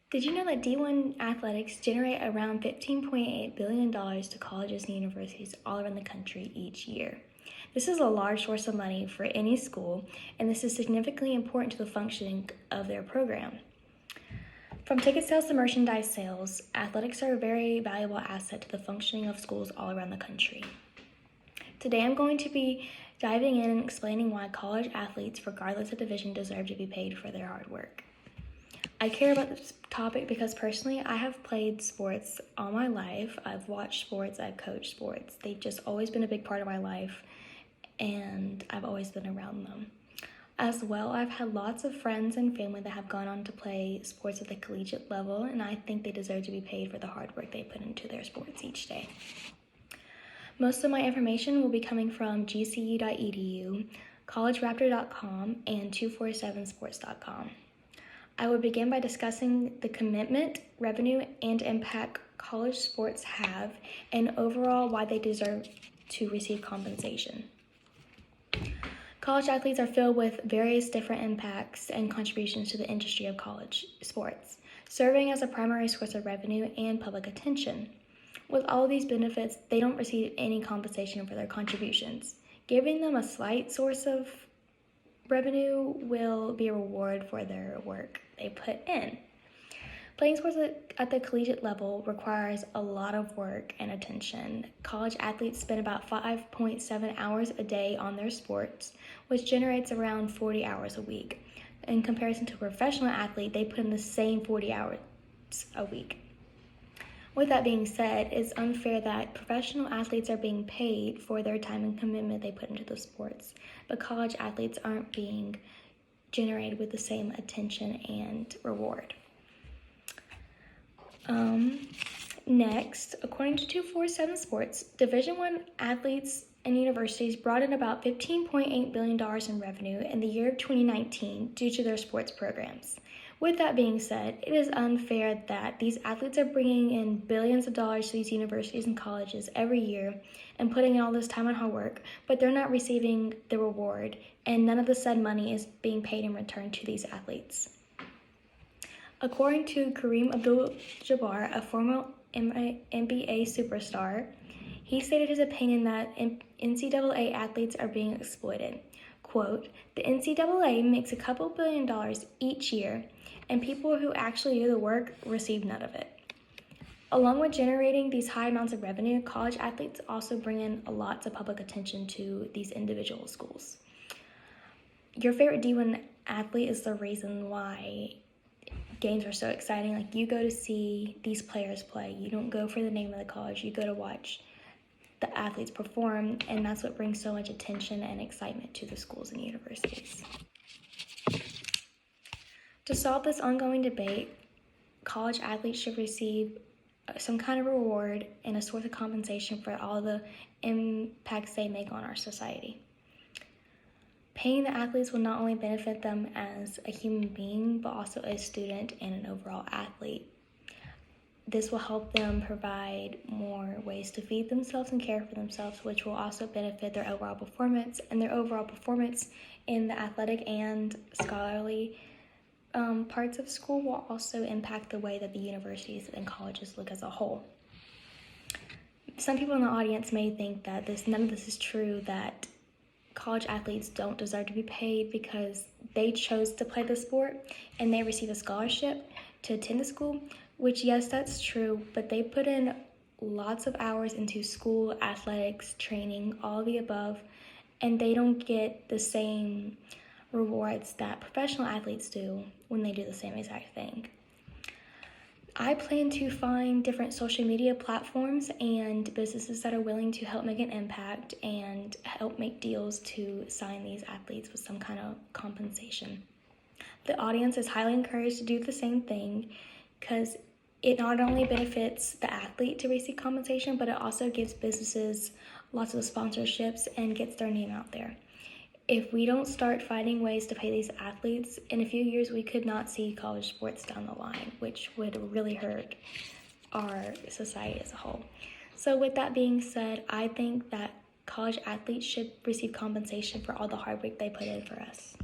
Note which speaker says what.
Speaker 1: Did you know that D1 athletics generate around $15.8 billion to colleges and universities all around the country each year? This is a large source of money for any school, and this is significantly important to the functioning of their program. From ticket sales to merchandise sales, athletics are a very valuable asset to the functioning of schools all around the country. Today I'm going to be diving in and explaining why college athletes, regardless of division, deserve to be paid for their hard work. I care about this topic because personally I have played sports all my life. I've watched sports, I've coached sports. They've just always been a big part of my life, and I've always been around them. As well, I've had lots of friends and family that have gone on to play sports at the collegiate level, and I think they deserve to be paid for the hard work they put into their sports each day. Most of my information will be coming from gcu.edu, collegeraptor.com, and 247sports.com. I will begin by discussing the commitment, revenue, and impact college sports have, and overall why they deserve to receive compensation. College athletes are filled with various different impacts and contributions to the industry of college sports, serving as a primary source of revenue and public attention. With all of these benefits, they don't receive any compensation for their contributions. Giving them a slight source of revenue will be a reward for their work they put in. Playing sports at the collegiate level requires a lot of work and attention. College athletes spend about 5.7 hours a day on their sports, which generates around 40 hours a week. In comparison to a professional athlete, they put in the same 40 hours a week. With that being said, it's unfair that professional athletes are being paid for their time and commitment they put into the sports, but college athletes aren't being generated with the same attention and reward. Next, according to 247 Sports, Division I athletes and universities brought in about $15.8 billion in revenue in the year of 2019 due to their sports programs. With that being said, it is unfair that these athletes are bringing in billions of dollars to these universities and colleges every year and putting in all this time and hard work, but they're not receiving the reward, and none of the said money is being paid in return to these athletes. According to Kareem Abdul-Jabbar, a former NBA superstar, he stated his opinion that NCAA athletes are being exploited. Quote, "The NCAA makes a couple $1 billion each year, and people who actually do the work receive none of it." Along with generating these high amounts of revenue, college athletes also bring in lots of public attention to these individual schools. Your favorite D1 athlete is the reason why games are so exciting. Like, you go to see these players play. You don't go for the name of the college. You go to watch the athletes perform, and that's what brings so much attention and excitement to the schools and universities. To solve this ongoing debate, college athletes should receive some kind of reward and a source of compensation for all the impacts they make on our society. Paying the athletes will not only benefit them as a human being, but also a student and an overall athlete. This will help them provide more ways to feed themselves and care for themselves, which will also benefit their overall performance, and their overall performance in the athletic and scholarly parts of school will also impact the way that the universities and colleges look as a whole. Some people in the audience may think that none of this is true, that college athletes don't deserve to be paid because they chose to play the sport and they receive a scholarship to attend the school, which, yes, that's true, but they put in lots of hours into school, athletics, training, all of the above, and they don't get the same rewards that professional athletes do when they do the same exact thing. I plan to find different social media platforms and businesses that are willing to help make an impact and help make deals to sign these athletes with some kind of compensation. The audience is highly encouraged to do the same thing because it not only benefits the athlete to receive compensation, but it also gives businesses lots of sponsorships and gets their name out there. If we don't start finding ways to pay these athletes, in a few years we could not see college sports down the line, which would really hurt our society as a whole. So with that being said, I think that college athletes should receive compensation for all the hard work they put in for us.